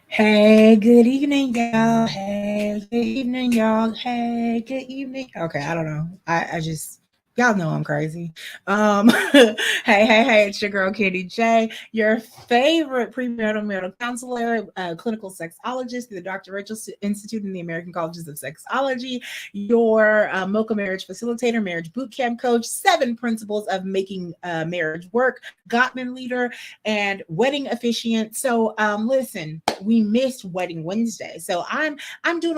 Hey, good evening, y'all. Hey, good evening, y'all. Hey, good evening. Okay, I don't know. I just y'all know I'm crazy. Hey, it's your girl Candy J, your favorite premarital marital counselor, clinical sexologist through the Dr. Rachel Institute and the American Colleges of Sexology, your Mocha marriage facilitator, marriage boot camp coach, 7 principles of making marriage work, Gottman leader, and wedding officiant. So listen, we missed Wedding Wednesday. So I'm doing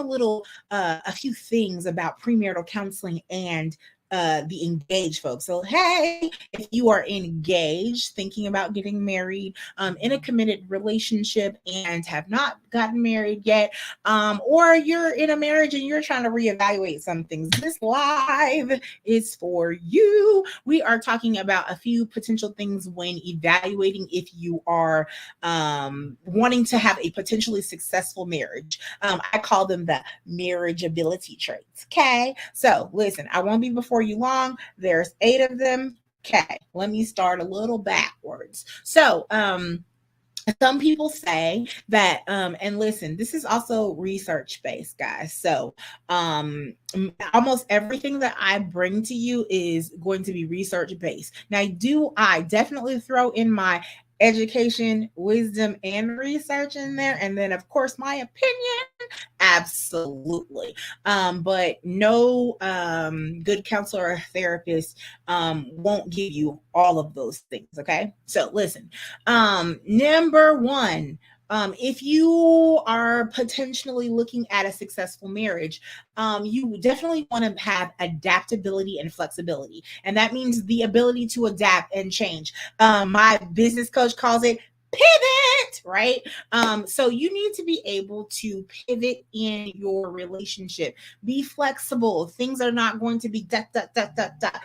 a few things about premarital counseling and the engaged folks. So, hey, if you are engaged, thinking about getting married, in a committed relationship and have not gotten married yet, or you're in a marriage and you're trying to reevaluate some things, this live is for you. We are talking about a few potential things when evaluating if you are wanting to have a potentially successful marriage. I call them the marriageability traits. Okay. So listen, I won't be before you long. There's 8 of them. Okay. Let me start a little backwards. So, some people say that and listen, this is also research based, guys. So almost everything that I bring to you is going to be research based. Now, do I definitely throw in my education, wisdom, and research in there, and then of course my opinion? Absolutely. But no good counselor or therapist won't give you all of those things. Okay. So listen, number one, if you are potentially looking at a successful marriage, you definitely want to have adaptability and flexibility. And that means the ability to adapt and change. My business coach calls it pivot, right? So you need to be able to pivot in your relationship. Be flexible. Things are not going to be dot dot dot dot dot.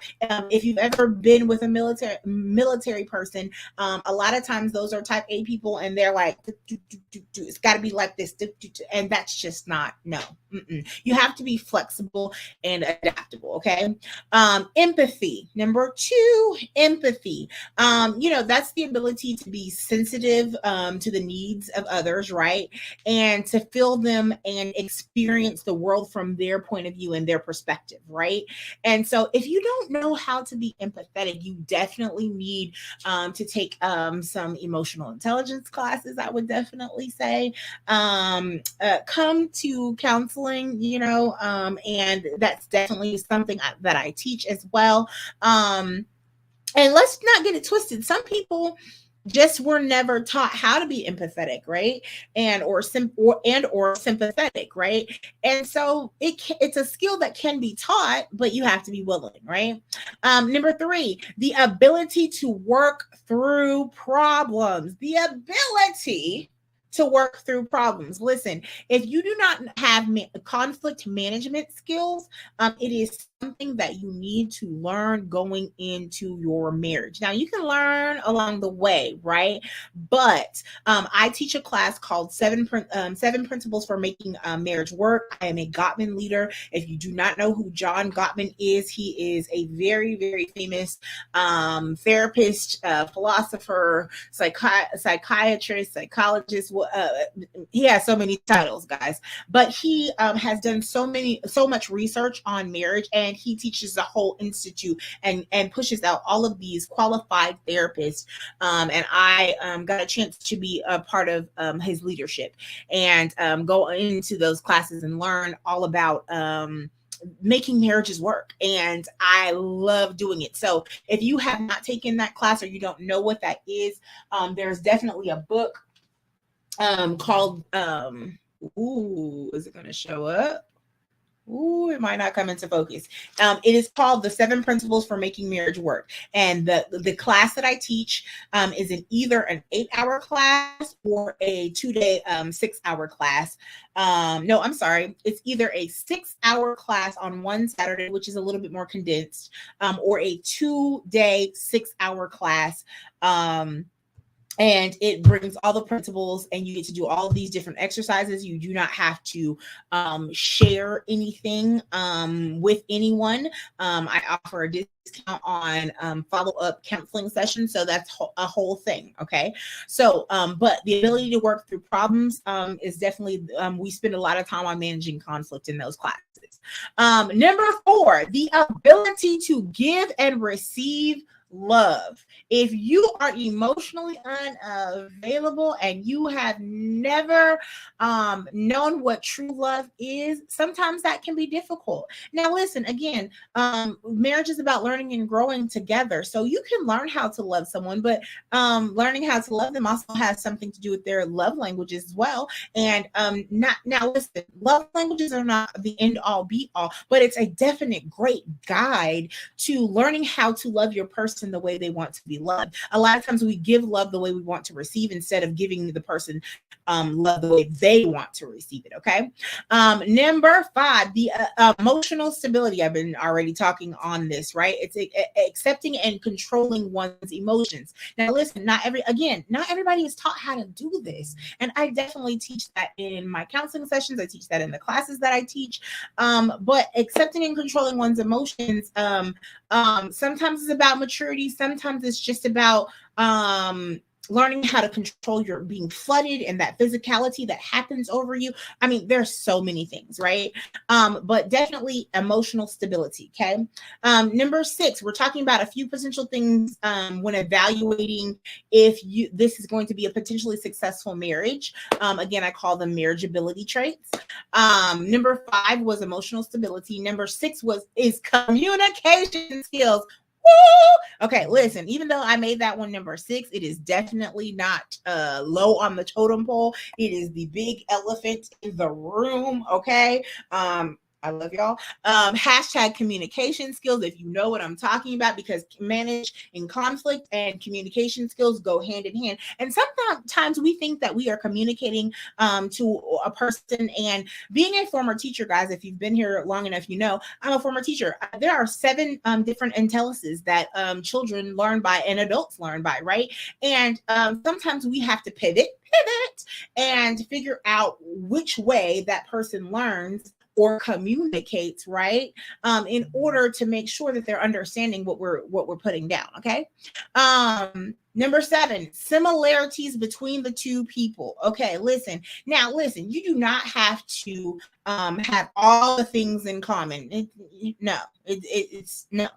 If you've ever been with a military person, a lot of times those are type A people, and they're like, it's got to be like this, and that's just not no. You have to be flexible and adaptable. Okay. Empathy. Number two, empathy. That's the ability to be sensitive to the needs of others, right? And to feel them and experience the world from their point of view and their perspective, right? And so if you don't know how to be empathetic, you definitely need to take some emotional intelligence classes, I would definitely say. Come to counseling, and that's definitely something that I teach as well. And let's not get it twisted. Some people just were never taught how to be empathetic, right? And or sympathetic, right? And so it's a skill that can be taught, but you have to be willing, right? Number three, the ability to work through problems. The ability to work through problems. Listen, if you do not have conflict management skills, it is something that you need to learn going into your marriage. Now, you can learn along the way, right? But I teach a class called Seven Principles for Making Marriage Work. I am a Gottman leader. If you do not know who John Gottman is, he is a very, very famous therapist, philosopher, psychiatrist, psychologist. He has so many titles, guys, but he has done so much research on marriage, and he teaches the whole institute and pushes out all of these qualified therapists. And I got a chance to be a part of his leadership and go into those classes and learn all about making marriages work, and I love doing it. So if you have not taken that class or you don't know what that is, there's definitely a book called ooh, is it going to show up? Ooh, it might not come into focus. It is called the 7 Principles for Making Marriage Work. And the class that I teach is either an 8-hour class or a 2-day 6-hour class. No, I'm sorry. It's either a 6-hour class on one Saturday, which is a little bit more condensed, or a 2-day 6-hour class. and it brings all the principles, and you get to do all of these different exercises. You do not have to share anything with anyone. I offer a discount on follow-up counseling sessions, so that's a whole thing. Okay, so but the ability to work through problems is definitely we spend a lot of time on managing conflict in those classes. Number 4, the ability to give and receive love. If you are emotionally unavailable and you have never known what true love is, sometimes that can be difficult. Now, listen, again, marriage is about learning and growing together. So you can learn how to love someone, but learning how to love them also has something to do with their love languages as well. And not now, listen, love languages are not the end all be all, but it's a definite great guide to learning how to love your person the way they want to be loved. A lot of times we give love the way we want to receive instead of giving the person love the way they want to receive it. Okay. Number 5, the emotional stability. I've been already talking on this, right? It's accepting and controlling one's emotions. Now, listen, not everybody is taught how to do this. And I definitely teach that in my counseling sessions. I teach that in the classes that I teach. But accepting and controlling one's emotions, sometimes it's about maturity. Sometimes it's just about learning how to control your being flooded and that physicality that happens over you. I mean, there's so many things, right? But definitely emotional stability. Okay. Number 6, we're talking about a few potential things when evaluating if this is going to be a potentially successful marriage. Again, I call them marriageability traits. Number 5 was emotional stability. Number 6 is communication skills. Woo! Okay, listen, even though I made that one number 6, it is definitely not low on the totem pole. It is the big elephant in the room. Okay. I love y'all. Hashtag communication skills, if you know what I'm talking about, because managing conflict and communication skills go hand in hand. And sometimes we think that we are communicating to a person. And being a former teacher, guys, if you've been here long enough, you know I'm a former teacher. There are 7 different intelligences that children learn by and adults learn by, right? And sometimes we have to pivot and figure out which way that person learns or communicates, right? In order to make sure that they're understanding what we're putting down. Okay. Number 7, similarities between the two people. Okay, listen. Now, listen, you do not have to have all the things in common. It's no.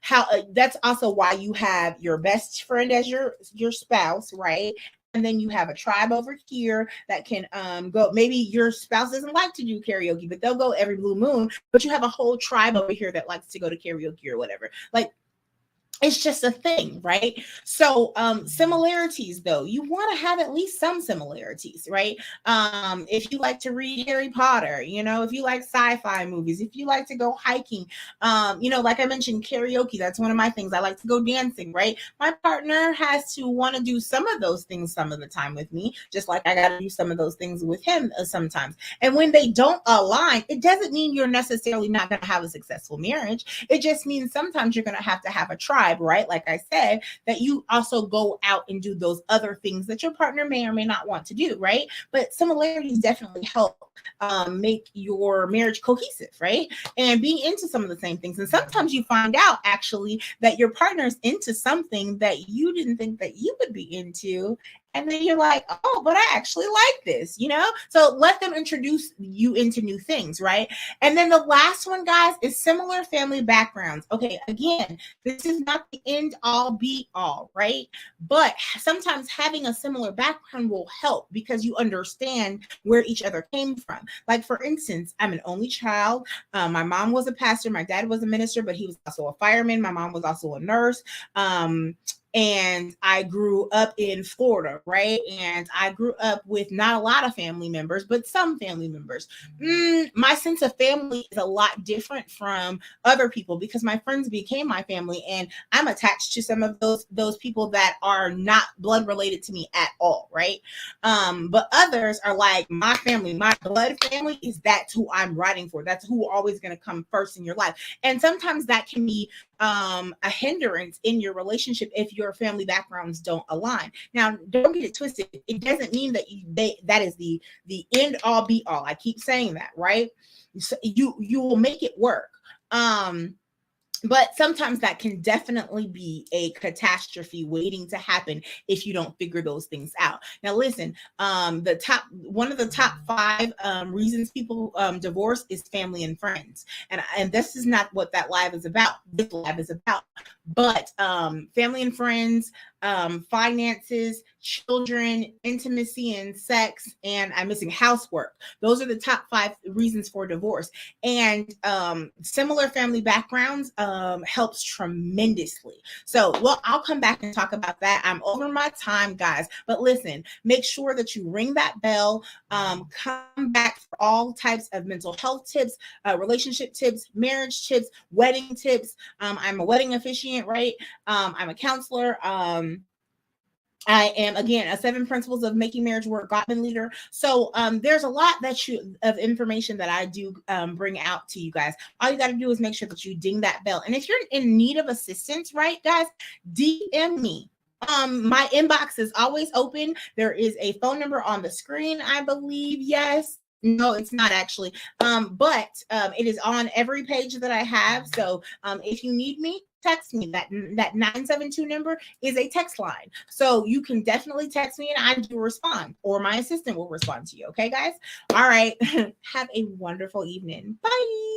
How that's also why you have your best friend as your spouse, right? And then you have a tribe over here that can go. Maybe your spouse doesn't like to do karaoke, but they'll go every blue moon. But you have a whole tribe over here that likes to go to karaoke or whatever. Like, it's just a thing, right? So similarities, though, you want to have at least some similarities, right? If you like to read Harry Potter, if you like sci-fi movies, if you like to go hiking, like I mentioned, karaoke, that's one of my things. I like to go dancing, right? My partner has to want to do some of those things some of the time with me, just like I got to do some of those things with him sometimes. And when they don't align, it doesn't mean you're necessarily not going to have a successful marriage. It just means sometimes you're going to have a tribe, right? Like I said, that you also go out and do those other things that your partner may or may not want to do, right? But similarities definitely help make your marriage cohesive, right? And being into some of the same things. And sometimes you find out actually that your partner's into something that you didn't think that you would be into. And then you're like, oh, but I actually like this, So let them introduce you into new things, right? And then the last one, guys, is similar family backgrounds. Okay, again, this is not the end all be all, right? But sometimes having a similar background will help because you understand where each other came from. Like, for instance, I'm an only child. My mom was a pastor. My dad was a minister, but he was also a fireman. My mom was also a nurse. And I grew up in Florida, right? And I grew up with not a lot of family members, but some family members. My sense of family is a lot different from other people because my friends became my family, and I'm attached to some of those people that are not blood related to me at all, right? But others are like my family, my blood family that's who I'm writing for. That's who always going to come first in your life. And sometimes that can be a hindrance in your relationship if your family backgrounds don't align. Now, don't get it twisted. It doesn't mean that that is the end all be all. I keep saying that, right? So you will make it work. But sometimes that can definitely be a catastrophe waiting to happen if you don't figure those things out. Now, listen, one of the top 5 reasons people divorce is family and friends, and this is not what that live is about. This live is about, but family and friends, finances, children, intimacy and sex, and I'm missing housework. Those are the top 5 reasons for divorce. And similar family backgrounds helps tremendously. So, well, I'll come back and talk about that. I'm over my time, guys. But listen, make sure that you ring that bell. Come back for all types of mental health tips, relationship tips, marriage tips, wedding tips. I'm a wedding officiant, right? I'm a counselor. I am, again, a 7 principles of making marriage work Gottman leader. So there's a lot of information that I do bring out to you guys. All you got to do is make sure that you ding that bell. And if you're in need of assistance, right, guys, DM me. My inbox is always open. There is a phone number on the screen, I believe. Yes. No, it's not actually. But it is on every page that I have. So if you need me, text me. That 972 number is a text line. So you can definitely text me and I do respond, or my assistant will respond to you. Okay, guys? All right. Have a wonderful evening. Bye.